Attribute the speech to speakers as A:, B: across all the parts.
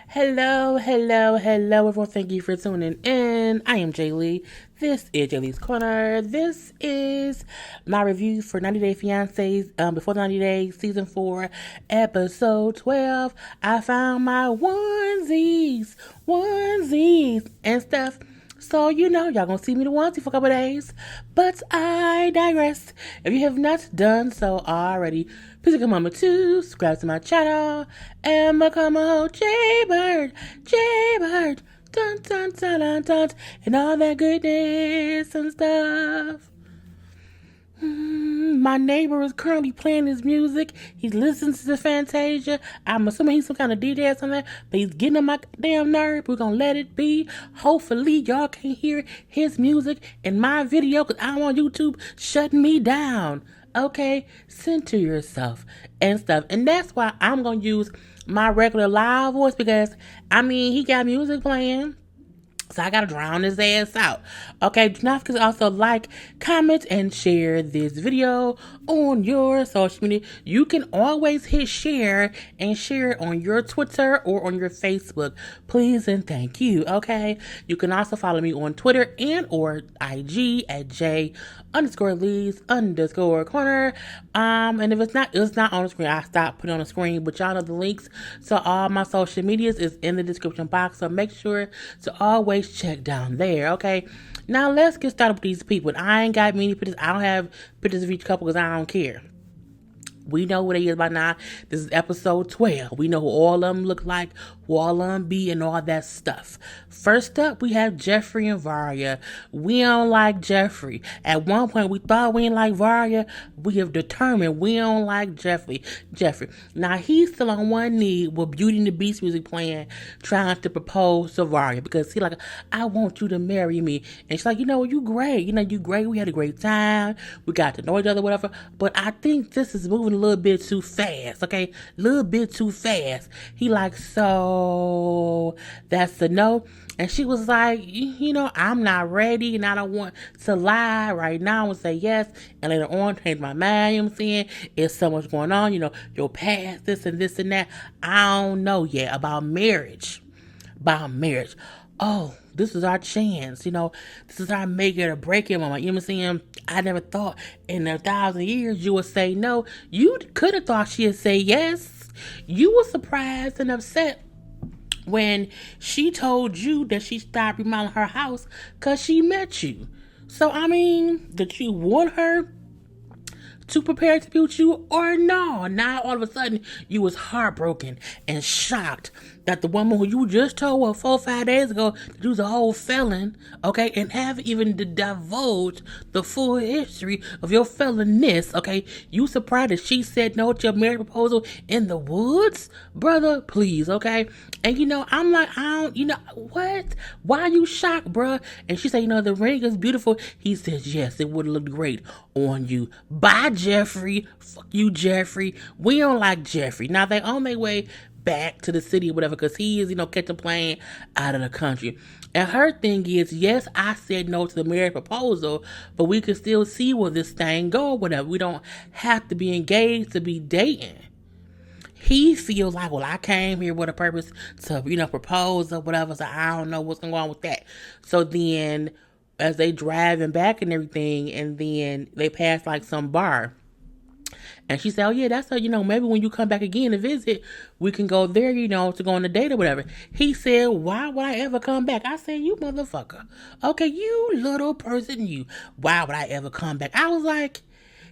A: Hello, everyone. Thank you for tuning in. I am JayLee. This is JLeesCorner. This is my review for 90 Day Fiance, before 90 Days, Season 4, Episode 12. I found my onesies, and stuff. So, y'all gonna see me the onesie for a couple days. But I digress. If you have not done so already, please take a moment to subscribe to my channel and become a whole JayBird, dun dun dun dun dun, and all that goodness and stuff. My neighbor is currently playing his music. He's listening to the Fantasia. I'm assuming he's some kind of DJ or something, but he's getting on my damn nerve. We're gonna let it be. Hopefully, y'all can hear his music in my video because I don't want YouTube shutting me down. Okay, center yourself and stuff. And that's why I'm gonna use my regular loud voice because, he got music playing. So I gotta drown his ass out. Okay, do not forget to also like, comment, and share this video on your social media. You can always hit share and share it on your Twitter or on your Facebook. Please and thank you. Okay. You can also follow me on Twitter and or IG at J_Lees_Corner. And if it's not on the screen, I stopped putting on the screen, but y'all know the links to all my social medias is in the description box. So make sure to always check down there. Okay. Now let's get started with these people. I ain't got many pictures. I don't have pictures of each couple because I don't care. We know what they is by now. This is episode 12. We know who all of them look like, who all of them be, and all that stuff. First up, we have Jeffrey and Varya. We don't like Jeffrey. At one point, we thought we didn't like Varya. We have determined we don't like Jeffrey. Now, he's still on one knee with Beauty and the Beast music playing, trying to propose to Varya because he's like, I want you to marry me. And she's like, you great. You great. We had a great time. We got to know each other, whatever. But I think this is moving a little bit too fast, okay? A little bit too fast. He like, so that's a no. And she was like, I'm not ready and I don't want to lie right now and say yes and later on change my mind. You know what I'm saying? It's so much going on, your past, this and that. I don't know yet about marriage. Oh, this is our chance, this is our make it or break it moment. You know what I'm saying? I never thought in 1,000 years you would say no. You could have thought she'd say yes. You were surprised and upset when she told you that she stopped remodeling her house because she met you. So, did you want her to prepare to be with you or no? Now all of a sudden you was heartbroken and shocked that the woman who you just told 4 or 5 days ago that you was a whole felon, okay, and haven't even divulged the full history of your felonness, okay? You surprised that she said no to your marriage proposal in the woods? Brother, please, okay? And I'm like, what? Why are you shocked, bruh? And she said, the ring is beautiful. He says, yes, it would look great on you. Bye, Jeffrey. Fuck you, Jeffrey. We don't like Jeffrey. Now they on their way back to the city or whatever because he is, catching a plane out of the country. And her thing is, yes, I said no to the marriage proposal, but we can still see where this thing go or whatever. We don't have to be engaged to be dating. He feels like, well, I came here with a purpose to, propose or whatever, so I don't know what's going on with that. So then, as they driving back and everything, and then they pass like some bar. And she said, oh yeah, that's maybe when you come back again to visit, we can go there, to go on a date or whatever. He said, why would I ever come back? I said, you motherfucker. Okay, you little person, you. Why would I ever come back? I was like,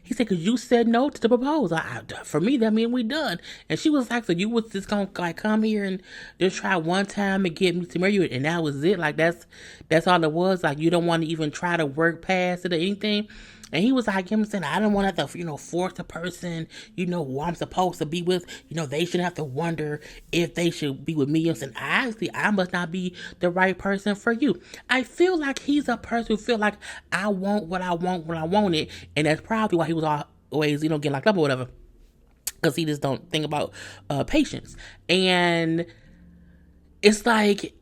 A: he said, because you said no to the proposal. For me, that means we done. And she was like, so you was just going to come here and just try one time and get me to marry you. And that was it. Like, that's all it was. Like, you don't want to even try to work past it or anything. And he was like, I don't want to have to, force a person, who I'm supposed to be with. They shouldn't have to wonder if they should be with me. I'm saying, honestly, I must not be the right person for you. I feel like he's a person who feel like I want what I want when I want it. And that's probably why he was always, getting locked up or whatever. Because he just don't think about patience. And it's like,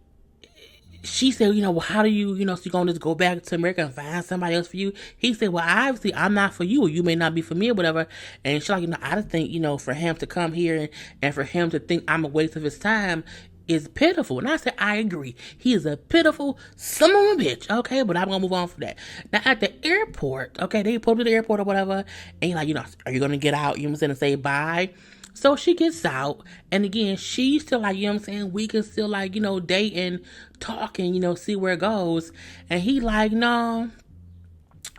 A: she said, well, how do you, so you're going to just go back to America and find somebody else for you? He said, well, obviously, I'm not for you, or you may not be for me, or whatever. And she's like, I just think, for him to come here and for him to think I'm a waste of his time, is pitiful. And I said, I agree. He is a pitiful son of a bitch. Okay, but I'm gonna move on from that. Now at the airport, okay, they pulled to the airport or whatever, and you're like, are you gonna get out? You know what I'm saying, and say bye? So she gets out, and again, she's still like, you know what I'm saying, we can still like, date and talk and, see where it goes. And he like, no,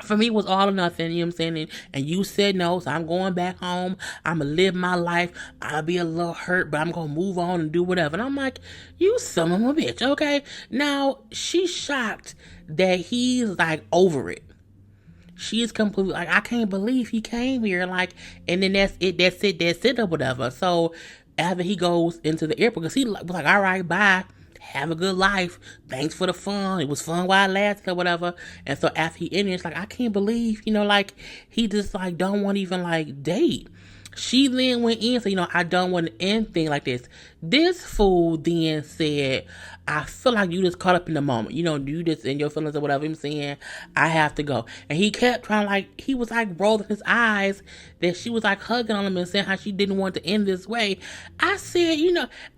A: for me, it was all or nothing, you know what I'm saying? And you said no, so I'm going back home. I'm going to live my life. I'll be a little hurt, but I'm going to move on and do whatever. And I'm like, you son of a bitch, okay? Now, she's shocked that he's like over it. She's completely like, I can't believe he came here, like, and then that's it, or whatever. So after he goes into the airport, because he was like, all right, bye. Have a good life. Thanks for the fun. It was fun while it lasted or whatever. And so after he ended, it's like, I can't believe, like, he just, like, don't want to even, like, date. She then went in, so, I don't want anything like this. This fool then said, I feel like you just caught up in the moment. You just in your feelings or whatever. I'm saying, I have to go. And he kept trying, like, he was, like, rolling his eyes that she was, like, hugging on him and saying how she didn't want to end this way. I said,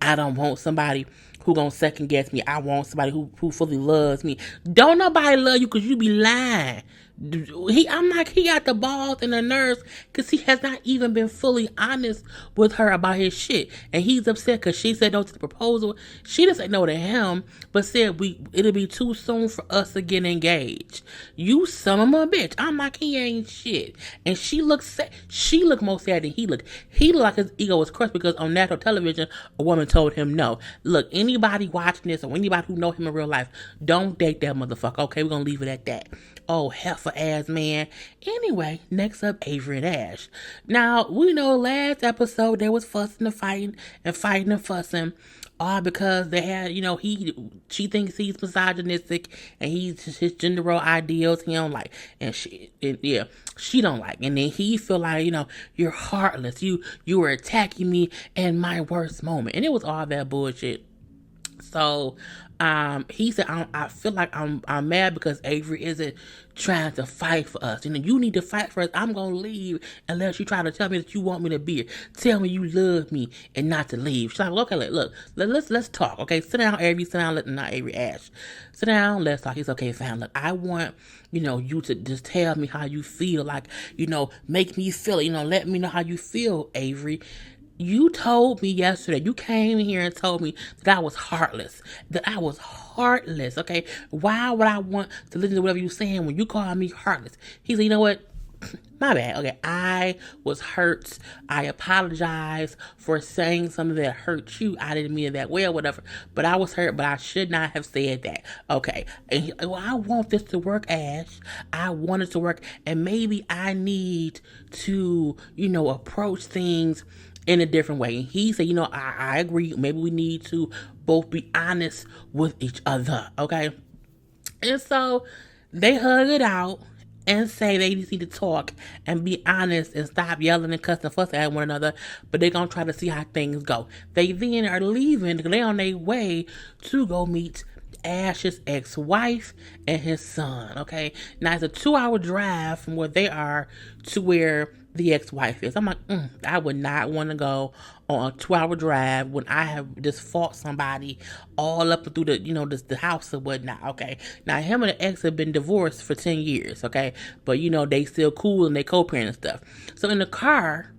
A: I don't want somebody who gonna second guess me. I want somebody who fully loves me. Don't nobody love you because you be lying. I'm like, he got the balls and the nerves because he has not even been fully honest with her about his shit. And he's upset because she said no to the proposal. She didn't say no to him, but said it'll be too soon for us to get engaged. You son of a bitch. I'm like, he ain't shit. And she looked sad. She looked more sad than he looked. He looked like his ego was crushed because on national television, a woman told him no. Look, anybody watching this or anybody who know him in real life, don't date that motherfucker. Okay, we're gonna leave it at that. Oh, heifer ass man. Anyway, next up, Avery and Ash. Now, we know last episode there was fussing and fighting and fussing. All because they had, she thinks he's misogynistic and his gender role ideals he don't like. And she don't like. And then he feel like, you're heartless. You were attacking me in my worst moment. And it was all that bullshit. So, he said, I feel like I'm mad because Avery isn't trying to fight for us. You need to fight for us. I'm going to leave unless you try to tell me that you want me to be here. Tell me you love me and not to leave. She's like, okay, look, let's talk. Okay, sit down, Avery. Sit down, not Avery, Ash. Sit down, let's talk. He's okay, fine. Look, I want, you to just tell me how you feel. Like, make me feel it. Let me know how you feel, Avery. You told me yesterday, you came here and told me that I was heartless. Okay? Why would I want to listen to whatever you're saying when you call me heartless? He said, you know what? My bad. Okay, I was hurt. I apologize for saying something that hurt you. I didn't mean it that way or whatever. But I was hurt, but I should not have said that. Okay. And he, well, I want this to work, Ash. I want it to work. And maybe I need to, approach things in a different way. And he said, I agree. Maybe we need to both be honest with each other. Okay. And so they hug it out and say they just need to talk and be honest and stop yelling and cussing and fussing at one another. But they're going to try to see how things go. They then are leaving. They're on their way to go meet Ash's ex-wife and his son. Okay. Now it's a 2-hour drive from where they are to where the ex-wife is. I'm like, I would not want to go on a 2-hour drive when I have just fought somebody all up through the, the house or whatnot. Okay. Now him and the ex have been divorced for 10 years. Okay. But they still cool and they co-parent and stuff. So in the car,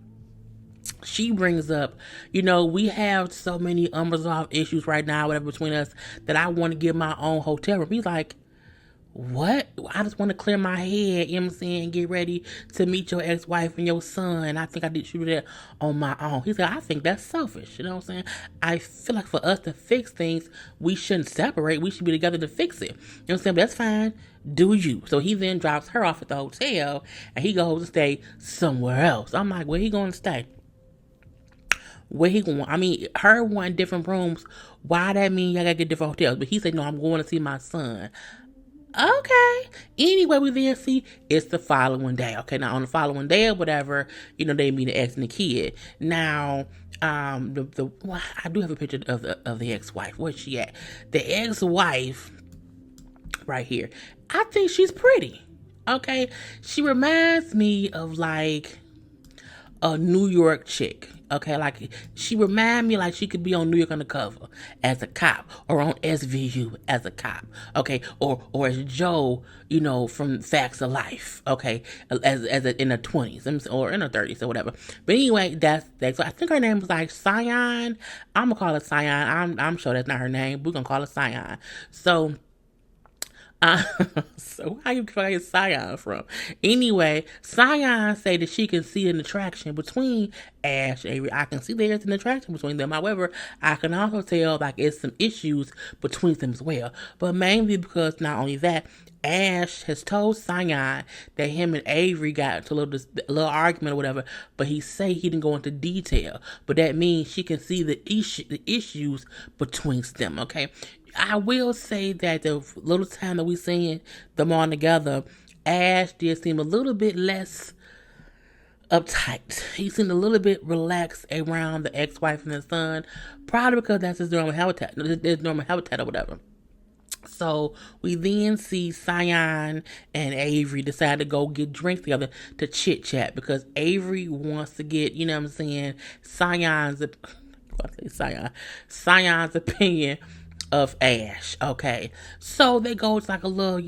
A: she brings up, we have so many unresolved issues right now, whatever, between us, that I want to get my own hotel room. He's like, what? I just want to clear my head, and get ready to meet your ex-wife and your son. I think I did do that on my own. He said, I think that's selfish. You know what I'm saying? I feel like for us to fix things, we shouldn't separate. We should be together to fix it. You know what I'm saying? But that's fine. Do you? So he then drops her off at the hotel and he goes to stay somewhere else. I'm like, where he going to stay? Where he going? I mean, her wanting different rooms. Why that mean I gotta get different hotels? But he said, no, I'm going to see my son. Okay. Anyway, we then see it's the following day. Okay, now on the following day or whatever, they meet the ex and the kid. Now, I do have a picture of the ex-wife. Where's she at? The ex-wife, right here. I think she's pretty. Okay, she reminds me of like a New York chick. Okay, like she remind me like she could be on New York Undercover as a cop, or on SVU as a cop. Okay, or as Joe, from Facts of Life. Okay, in her 20s or in her 30s or whatever. But anyway, that's. So I think her name was like Cyan. I'm gonna call her Cyan. I'm sure that's not her name. We're gonna call her Cyan. So uh, so how you get Scion from? Anyway, Scion say that she can see an attraction between Ash and Avery. I can see there's an attraction between them. However, I can also tell like it's some issues between them as well. But mainly because not only that, Ash has told Scion that him and Avery got into a little argument or whatever, but he say he didn't go into detail. But that means she can see the issues between them. Okay, I will say that the little time that we seen them all together, Ash did seem a little bit less uptight. He seemed a little bit relaxed around the ex-wife and the son, probably because that's his normal habitat or whatever. So we then see Cyan and Avery decide to go get drinks together to chit chat because Avery wants to get, you know what I'm saying, Cyan's opinion of Ash. Okay, so they go to like a little,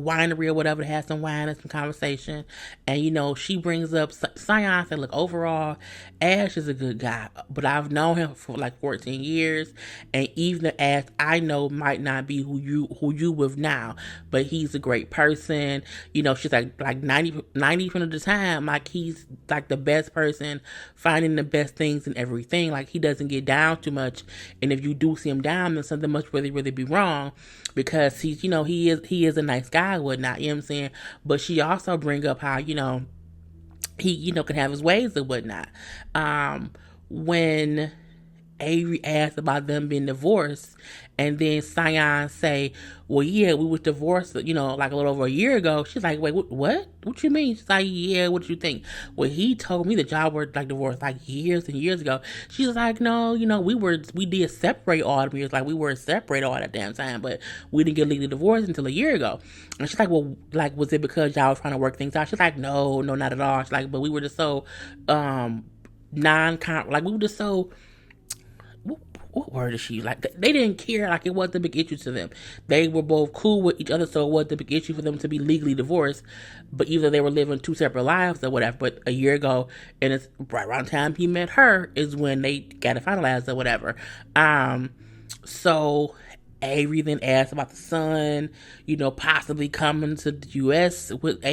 A: winery or whatever to have some wine and some conversation, and she brings up Cyan said, "Look, overall, Ash is a good guy, but I've known him for like 14 years, and even the Ash I know might not be who you with now, but he's a great person. She's like 90% of the time, like he's like the best person, finding the best things and everything. Like he doesn't get down too much, and if you do see him down, then something must really, really be wrong because he's, he is a nice guy, whatnot. You know what I'm saying? But she also bring up how he can have his ways and whatnot. When Avery asked about them being divorced, and then Cyan say, "Well, yeah, we was divorced, like a little over a year ago." She's like, "Wait, what? What you mean?" She's like, "Yeah, what you think?" "Well, he told me that y'all were like divorced like years and years ago." She's like, "No, we did separate all the years, like we were separated all that damn time, but we didn't get legally divorced until a year ago." And she's like, "Well, like was it because y'all was trying to work things out?" She's like, "No, no, not at all." She's like, "But we were just so like we were just so." What word is she like? They didn't care, like it wasn't a big issue to them. They were both cool with each other, so it wasn't a big issue for them to be legally divorced. But either they were living two separate lives or whatever. But a year ago, and it's right around the time he met her, is when they got it finalized or whatever. So Avery then asked about the son, possibly coming to the U.S. with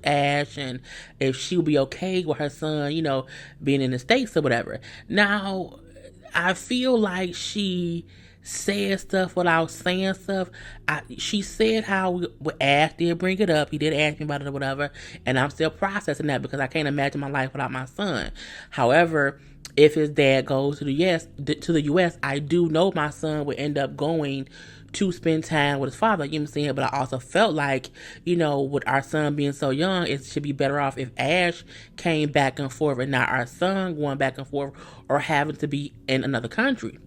A: Ash, and if she would be okay with her son, being in the States or whatever. Now, I feel like she said stuff without saying stuff. She said how Ash did bring it up. He did ask me about it or whatever, and I'm still processing that because I can't imagine my life without my son. However, if his dad goes to the U.S., I do know my son would end up going to spend time with his father, you know what I'm saying? But I also felt like, with our son being so young, it should be better off if Ash came back and forth and not our son going back and forth or having to be in another country.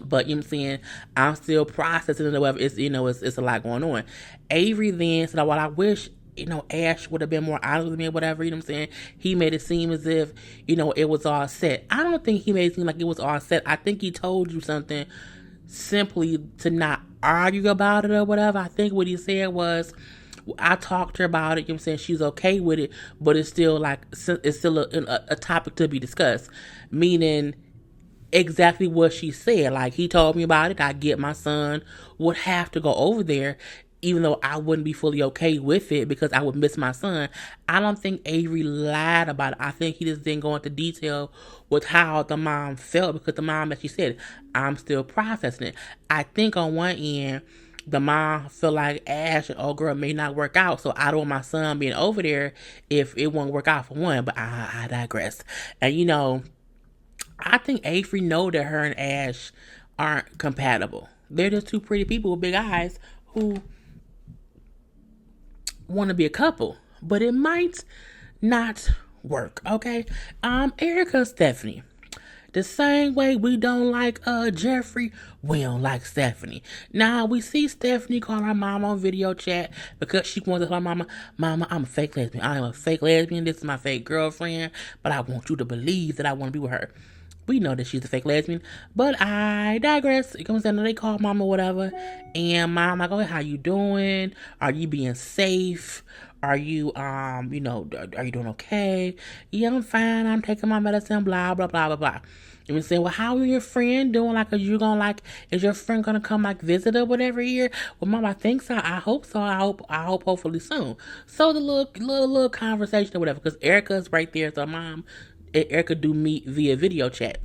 A: But you know what I'm saying, I'm still processing it. However, it's a lot going on. Avery then said, "Well, I wish Ash would have been more honest with me or whatever." You know what I'm saying? He made it seem as if it was all set. I don't think he made it seem like it was all set. I think he told you something simply to not argue about it or whatever. I think what he said was, I talked to her about it, you know what I'm saying, she's okay with it, but it's still a topic to be discussed. Meaning exactly what she said. Like, he told me about it. I get my son would have to go over there, even though I wouldn't be fully okay with it because I would miss my son. I don't think Avery lied about it. I think he just didn't go into detail with how the mom felt because the mom, as she said, I'm still processing it. I think on one end, the mom feel like Ash and old girl may not work out, so I don't want my son being over there if it won't work out for one. But I digress. And I think Avery know that her and Ash aren't compatible. They're just two pretty people with big eyes who want to be a couple, but it might not work. Okay. Erica and Stephanie. The same way we don't like Jeffrey, we don't like Stephanie. Now we see Stephanie call her mom on video chat because she wants to tell her mama, Mama, I'm a fake lesbian. I am a fake lesbian. This is my fake girlfriend, but I want you to believe that I want to be with her. We know that she's a fake lesbian, but I digress. It comes down to they call mom or whatever, and mom like, okay, how you doing? Are you being safe? Are you are you doing okay? Yeah, I'm fine. I'm taking my medicine. Blah blah blah blah blah. And we say, well, how are your friend doing? Like, are you gonna is your friend gonna come like visit or whatever here? Well, mom, I think so. I hope so. I hope hopefully soon. So the little conversation or whatever, because Erica's right there. So mom, Erica do meet via video chat.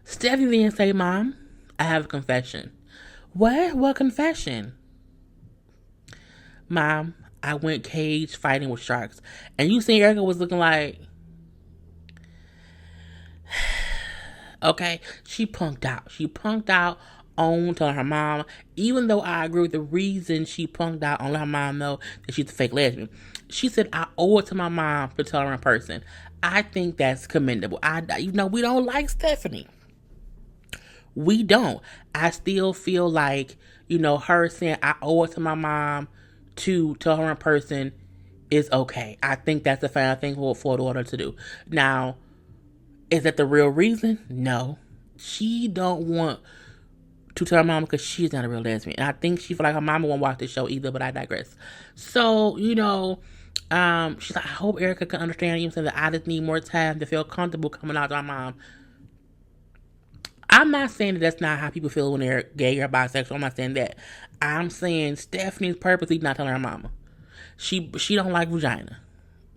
A: Stephanie then say, Mom, I have a confession. What? What confession? Mom, I went cage fighting with sharks. And you see Erica was looking like, okay, she punked out. She punked out on telling her mom, even though I agree with the reason she punked out on her mom know that she's a fake lesbian. She said, I owe it to my mom to tell her in person. I think that's commendable. We don't like Stephanie. We don't. I still feel like, her saying I owe it to my mom to tell her in person is okay. I think that's a fine thing for a daughter to do. Now, is that the real reason? No. She don't want to tell her mama because she's not a real lesbian. And I think she feel like her mama won't watch the show either, but I digress. So, she's like, I hope Erica can understand, that I just need more time to feel comfortable coming out to my mom. I'm not saying that that's not how people feel when they're gay or bisexual. I'm not saying that. I'm saying Stephanie's purposely not telling her mama. She don't like vagina.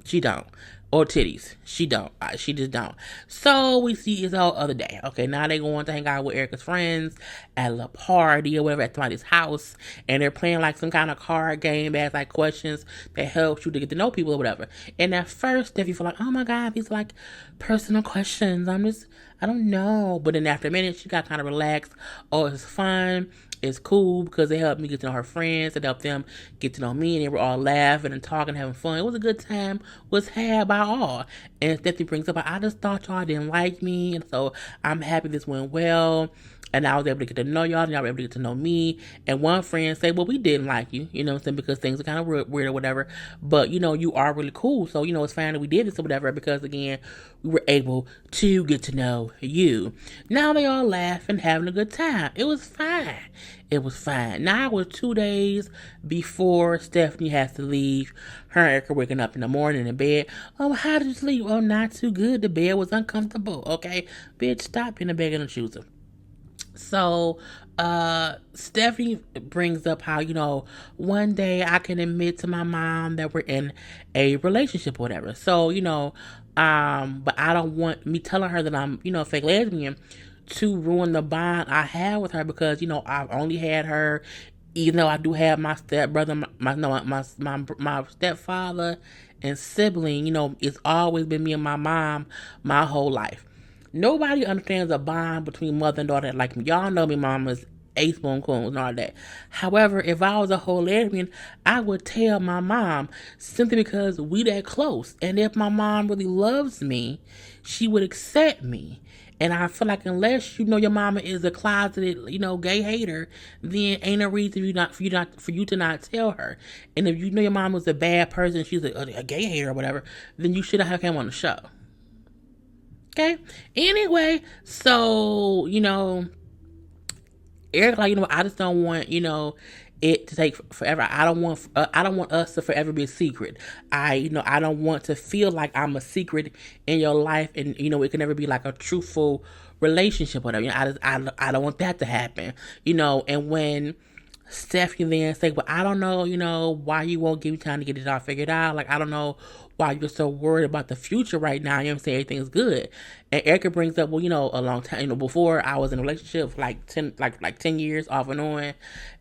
A: She don't. Or titties. She don't. She just don't. So we see it's all other day. Okay, now they going to hang out with Erica's friends at a party or whatever at somebody's house. And they're playing like some kind of card game that has like questions that helps you to get to know people or whatever. And at first, Steffi feel like, oh my God, these are like personal questions. I don't know. But then after a minute, she got kind of relaxed. Oh, it's fun. It's cool because it helped me get to know her friends. It helped them get to know me, and they were all laughing and talking, having fun. It was a good time. Was had by all. And Stephanie brings up, I just thought y'all didn't like me, and so I'm happy this went well. And I was able to get to know y'all, and y'all were able to get to know me. And one friend said, well, we didn't like you, you know what I'm saying, because things are kind of weird or whatever. But, you are really cool. So, it's fine that we did this or whatever, because, again, we were able to get to know you. Now they all laughing, having a good time. It was fine. It was fine. Now it was 2 days before Stephanie has to leave. Her and Erica waking up in the morning in bed. Oh, how did you sleep? Oh, not too good. The bed was uncomfortable. Okay, bitch, stop in the bed and choose her. So, Stephanie brings up how, one day I can admit to my mom that we're in a relationship or whatever. So, but I don't want me telling her that I'm, a fake lesbian to ruin the bond I have with her because, I've only had her, even though I do have my stepbrother, my stepfather and sibling, it's always been me and my mom my whole life. Nobody understands a bond between mother and daughter like me. Y'all know me, mama's a spoon cool and all that. However, if I was a whole lesbian, I would tell my mom simply because we that close. And if my mom really loves me, she would accept me. And I feel like unless your mama is a closeted, gay hater, then ain't no reason for you to not tell her. And if your mom was a bad person, she's a gay hater or whatever, then you shouldn't have come on the show. Okay. Anyway, so, Eric, I just don't want, it to take forever. I don't want us to forever be a secret. I don't want to feel like I'm a secret in your life, and it can never be like a truthful relationship or whatever. I don't want that to happen. And when Stephanie then say, well, I don't know, why you won't give me time to get it all figured out. Like, I don't know why you're so worried about the future right now. You know what I'm saying? Everything's good. And Erica brings up, well, a long time, before I was in a relationship for like 10 years off and on,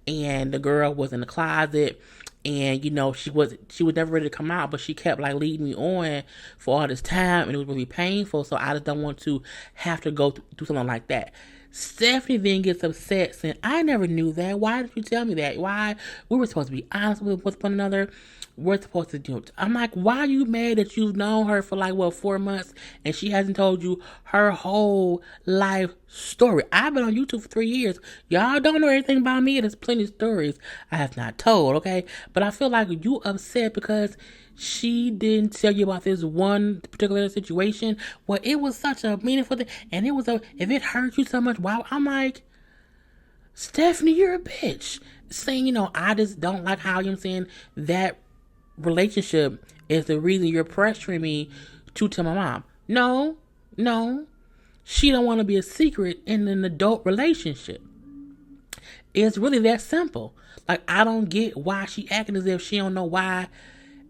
A: and the girl was in the closet, and she was never ready to come out, but she kept like leading me on for all this time, and it was really painful. So I just don't want to have to go through something like that. Stephanie then gets upset saying, I never knew that. Why did you tell me that? Why? We were supposed to be honest with one another. we're supposed to do. I'm like, why are you mad that you've known her for like, what, 4 months and she hasn't told you her whole life story? I've been on YouTube for 3 years. Y'all don't know anything about me. There's plenty of stories I have not told, okay? But I feel like you upset because she didn't tell you about this one particular situation. Well, it was such a meaningful thing, and if it hurt you so much, wow, I'm like, Stephanie, you're a bitch. Saying, I just don't like how, that relationship is the reason you're pressuring me to tell my mom. No, no. She don't want to be a secret in an adult relationship. It's really that simple. Like, I don't get why she acting as if she don't know why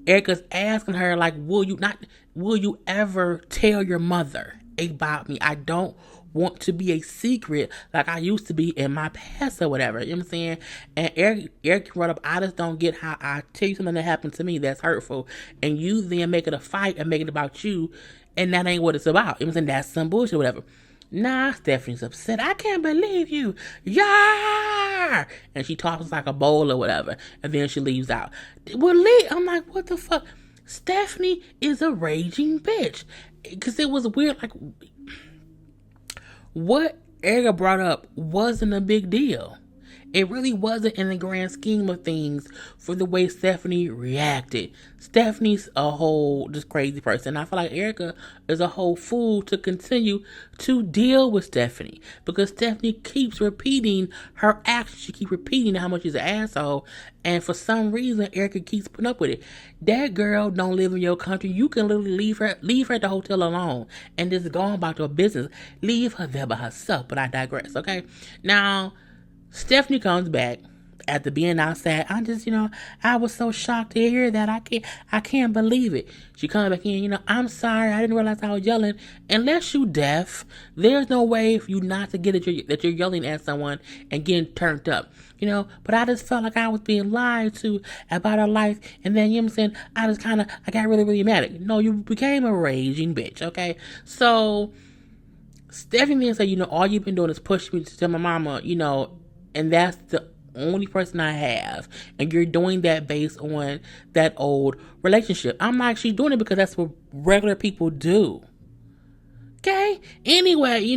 A: Erica's asking her, like, will you ever tell your mother about me? I don't want to be a secret like I used to be in my past or whatever. You know what I'm saying? And Eric brought up, I just don't get how I tell you something that happened to me that's hurtful, and you then make it a fight and make it about you, and that ain't what it's about. You know what I'm saying? That's some bullshit or whatever. Nah, Stephanie's upset. I can't believe you. Yeah! And she talks like a bowl or whatever. And then she leaves out. Well, I'm like, what the fuck? Stephanie is a raging bitch. Because it was weird. Like, what Erica brought up wasn't a big deal. It really wasn't in the grand scheme of things for the way Stephanie reacted. Stephanie's a whole just crazy person. I feel like Erica is a whole fool to continue to deal with Stephanie because Stephanie keeps repeating her actions. She keeps repeating how much she's an asshole, and for some reason Erica keeps putting up with it. That girl don't live in your country. You can literally leave her at the hotel alone and just go on about your business. Leave her there by herself. But I digress. Okay, now Stephanie comes back after being outside. I was so shocked to hear that. I can't believe it. She comes back in, I'm sorry, I didn't realize I was yelling. Unless you deaf, there's no way for you not to get that you're yelling at someone and getting turned up. But I just felt like I was being lied to about her life, and then, I got really, really mad. No, you became a raging bitch, okay? So Stephanie then said, all you've been doing is push me to tell my mama, and that's the only person I have. And you're doing that based on that old relationship. I'm like, she's doing it because that's what regular people do. Okay? Anyway,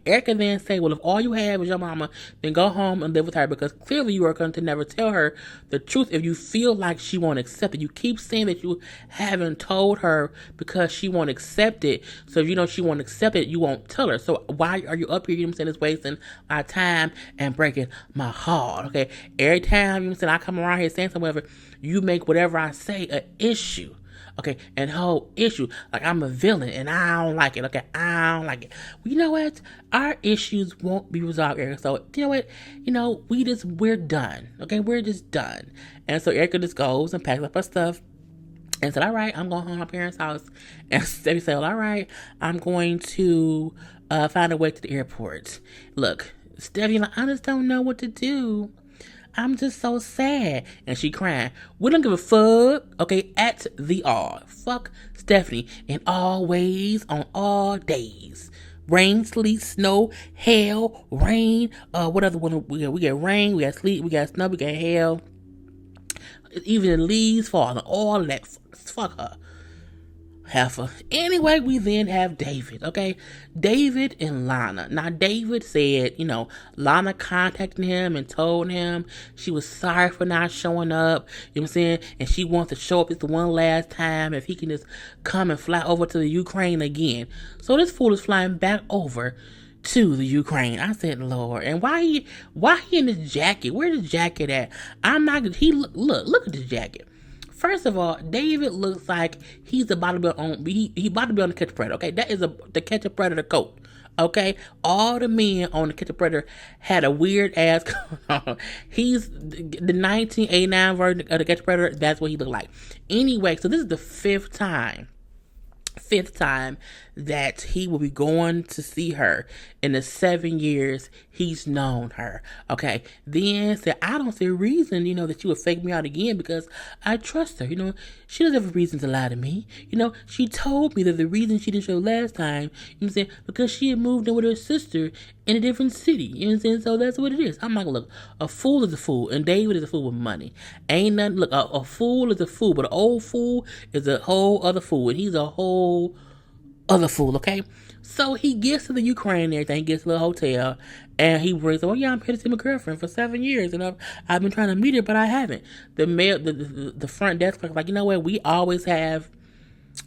A: Erica then say, well, if all you have is your mama, then go home and live with her because clearly you are going to never tell her the truth if you feel like she won't accept it. You keep saying that you haven't told her because she won't accept it. So if she won't accept it, you won't tell her. So why are you up here, it's wasting my time and breaking my heart, okay? Every time, I come around here saying something, whatever, you make whatever I say an issue. Okay, and whole issue, like I'm a villain and I don't like it. Okay, I don't like it. Well, you know what? Our issues won't be resolved, Erica. So, you know what? We're done. Okay, we're just done. And so Erica just goes and packs up her stuff and said, all right, I'm going home to my parents' house. And Stevie said, all right, I'm going to find a way to the airport. Look, Stevie, I just don't know what to do. I'm just so sad. And she crying. We don't give a fuck. Okay, at the R. Fuck Stephanie in all ways, on all days. Rain, sleet, snow, hail, rain. What other one? We get rain, we got sleet, we got snow, we got hail. Even the leaves falling. All of that. Fuck her. Heifer. Anyway, we then have David, okay? David and Lana. Now, David said, Lana contacted him and told him she was sorry for not showing up, you know what I'm saying? And she wants to show up this one last time if he can just come and fly over to the Ukraine again. So this fool is flying back over to the Ukraine. I said, Lord, and why he in this jacket? Where's the jacket at? Look at this jacket. First of all, David looks like he's about to be on. He about to be on the Catch a Predator. Okay, that is the Catch a Predator coat. Okay, all the men on the Catch a Predator had a weird ass coat on. He's the 1989 version of the Catch a Predator. That's what he looked like. Anyway, so this is the fifth time that he will be going to see her in the 7 years he's known her. Okay. Then said, I don't see a reason, that you would fake me out again because I trust her. She doesn't have a reason to lie to me. She told me that the reason she didn't show last time, because she had moved in with her sister in a different city. You know what I'm saying? So that's what it is. I'm like, look, a fool is a fool, and David is a fool with money. Ain't nothing, look, a fool is a fool, but an old fool is a whole other fool, and he's a whole other fool, okay? So he gets to the Ukraine and everything, gets to the hotel, and he brings, oh yeah, I'm here to see my girlfriend for 7 years, and I've been trying to meet her, but I haven't. The front desk clerk, like, you know what, we always have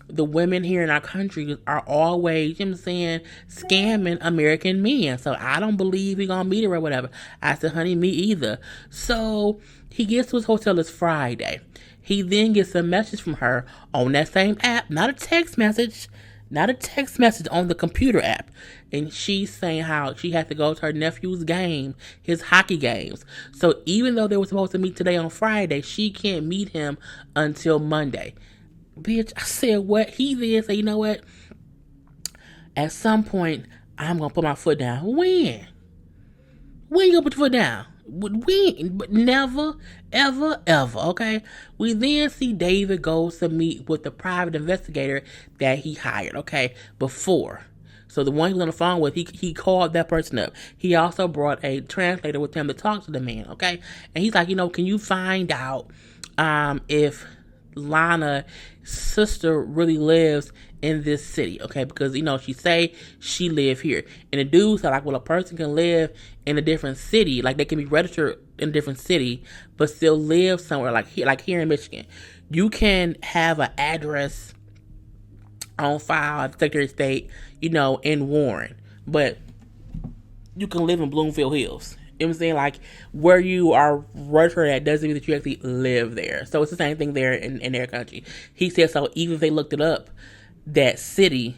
A: the women here in our country are always, scamming American men. So I don't believe he gonna meet her or whatever. I said, honey, me either. So he gets to his hotel this Friday. He then gets a message from her on that same app, not a text message, on the computer app. And she's saying how she had to go to her nephew's game, his hockey games. So even though they were supposed to meet today on Friday, she can't meet him until Monday. Bitch, I said what? He then said, you know what? At some point, I'm going to put my foot down. When? When you going to put your foot down? When? But never, ever, ever, okay? We then see David goes to meet with the private investigator that he hired, okay? Before. So the one he was on the phone with, he called that person up. He also brought a translator with him to talk to the man, okay? And he's like, can you find out if Lana's sister really lives in this city, okay? Because she say she live here, and the dude said, like, well, a person can live in a different city, like they can be registered in a different city, but still live somewhere like here in Michigan. You can have an address on file at the Secretary of State, in Warren, but you can live in Bloomfield Hills. You know what I'm saying? Like, where you are registered at doesn't mean that you actually live there. So it's the same thing there in their country. He said, so even if they looked it up, that city,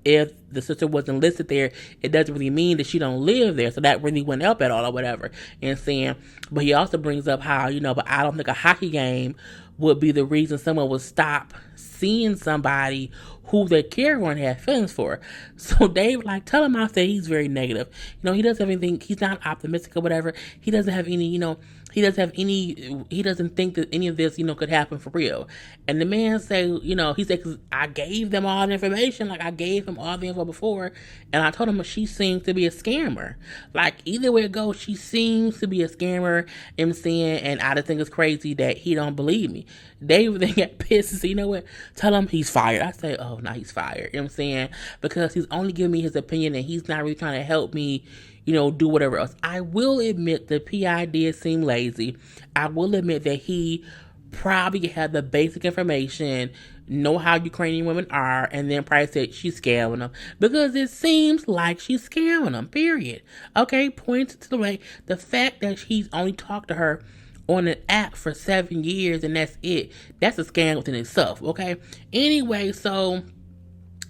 A: if the sister wasn't listed there, it doesn't really mean that she don't live there. So that really wouldn't help at all or whatever. And saying, but he also brings up how, but I don't think a hockey game would be the reason someone would stop seeing somebody who they care for and have feelings for. So Dave, tell him I said he's very negative. He doesn't have anything, he's not optimistic or whatever. He doesn't have any, he doesn't think that any of this, could happen for real. And the man said, he said, cause I gave them all the information, like I gave him all the info before, and I told him she seems to be a scammer. Like, either way it goes, she seems to be a scammer, and I just think it's crazy that he don't believe me. Dave then got pissed and said, you know what, tell him he's fired. I say, oh, no, he's fired. You know what I'm saying? Because he's only giving me his opinion and he's not really trying to help me, do whatever else. I will admit the PI did seem lazy. I will admit that he probably had the basic information, know how Ukrainian women are, and then probably said she's scamming them. Because it seems like she's scamming them, period. Okay, points to the fact that he's only talked to her on an app for 7 years and that's it. That's a scam within itself, okay? Anyway, so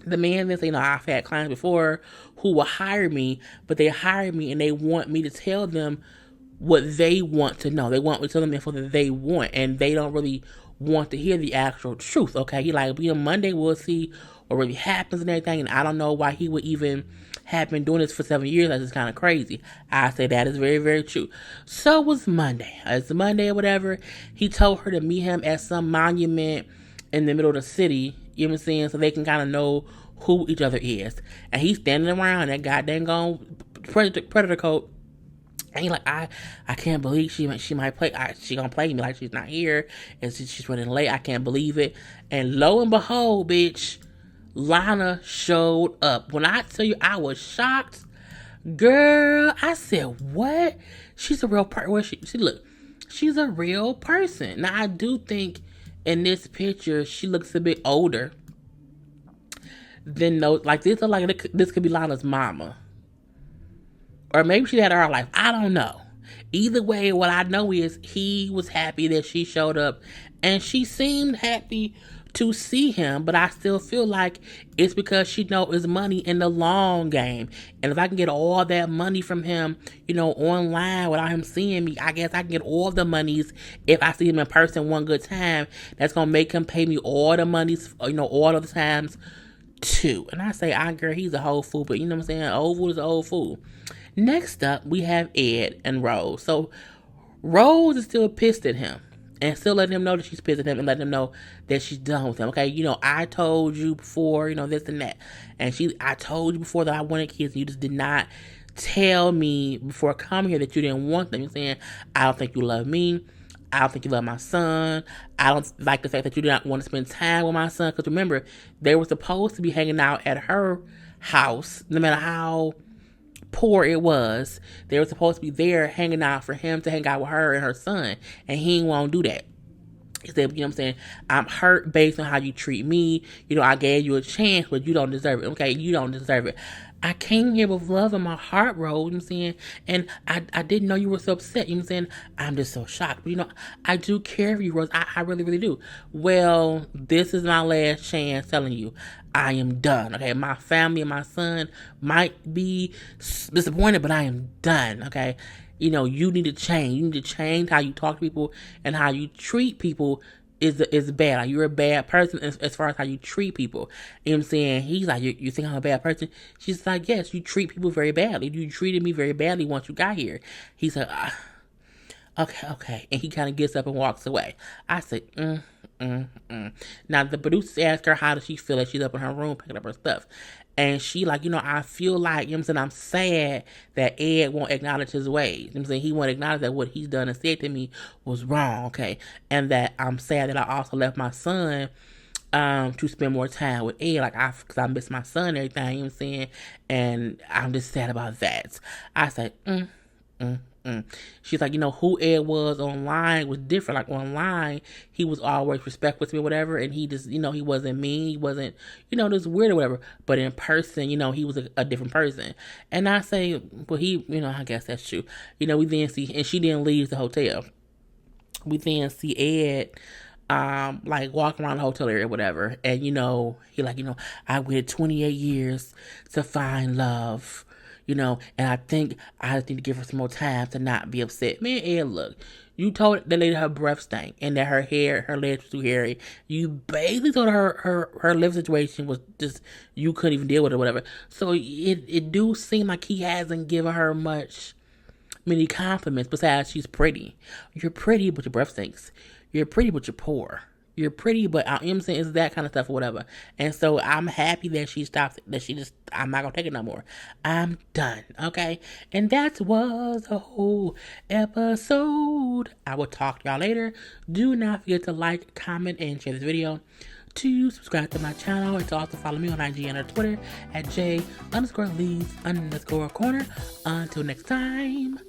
A: the man then said, I've had clients before who will hire me, but they hire me and they want me to tell them what they want to know. They want me to tell them the info that they want, and they don't really want to hear the actual truth, okay? He like, on Monday we'll see what really happens and everything, and I don't know why he would even have been doing this for 7 years. That's just kind of crazy. I say that is very, very true. So was Monday. It's Monday or whatever. He told her to meet him at some monument in the middle of the city, you know what I'm saying, so they can kind of know who each other is. And he's standing around that goddamn gone predator coat. And he's like, I can't believe she might play. She gonna play me like she's not here, and she's running late. I can't believe it. And lo and behold, bitch, Lana showed up. When I tell you I was shocked, girl, I said, what? She's a real person. Where she look, she's a real person. Now I do think in this picture she looks a bit older than those. Like this, this could be Lana's mama. Or maybe she had her life. I don't know. Either way, what I know is he was happy that she showed up. And she seemed happy to see him. But I still feel like it's because she knows it's money in the long game. And if I can get all that money from him, online without him seeing me, I guess I can get all the monies if I see him in person one good time. That's going to make him pay me all the monies, all of the times, 2. And I say, girl, he's a whole fool, but you know what I'm saying? Old fool is an old fool. Next up, we have Ed and Rose. So Rose is still pissed at him and still letting him know that she's pissed at him and letting him know that she's done with him. Okay, I told you before, this and that. And I told you before that I wanted kids, and you just did not tell me before coming here that you didn't want them. You're saying, I don't think you love me. I don't think you love my son. I don't like the fact that you do not want to spend time with my son. Because remember, they were supposed to be hanging out at her house, no matter how poor it was. They were supposed to be there hanging out for him to hang out with her and her son. And he won't do that. He said, what I'm saying? I'm hurt based on how you treat me. I gave you a chance, but you don't deserve it. Okay, you don't deserve it. I came here with love in my heart, Rose, you know what I'm saying? And I didn't know you were so upset, you know what I'm saying? I'm just so shocked. But, I do care for you, Rose. I really, really do. Well, this is my last chance telling you I am done, okay? My family and my son might be disappointed, but I am done, okay? You need to change. You need to change how you talk to people and how you treat people is bad. Like, you're a bad person as far as how you treat people. You know what I'm saying? He's like, you think I'm a bad person? She's like, yes, you treat people very badly. You treated me very badly once you got here. He said, okay. And he kind of gets up and walks away. I said, Now, the producers asked her, how does she feel like she's up in her room picking up her stuff? And she like, I feel like, you know what I'm saying, I'm sad that Ed won't acknowledge his ways. You know what I'm saying? He won't acknowledge that what he's done and said to me was wrong, okay? And that I'm sad that I also left my son to spend more time with Ed, because I miss my son and everything, you know what I'm saying? And I'm just sad about that. I said, She's like, who Ed was online was different. Like, online, he was always respectful to me or whatever, and he just, he wasn't mean, he wasn't, just weird or whatever. But in person, he was a different person. And I say, well, I guess that's true. We then see, and she didn't leave the hotel. We then see Ed, walking around the hotel area or whatever, and, he like, I waited 28 years to find love. And I think I just need to give her some more time to not be upset. Man, Ed, look, you told the lady her breath stank and that her legs were too hairy. You basically told her her liver situation was just, you couldn't even deal with it or whatever. So it do seem like he hasn't given her many compliments besides she's pretty. You're pretty, but your breath stinks. You're pretty, but you're poor. You're pretty, but you know what I'm saying, it's that kind of stuff or whatever. And so I'm happy that she stopped, that she just, I'm not going to take it no more. I'm done, okay? And that was a whole episode. I will talk to y'all later. Do not forget to like, comment, and share this video. To subscribe to my channel and to also follow me on IG and or Twitter at J_Lees_Corner. Until next time.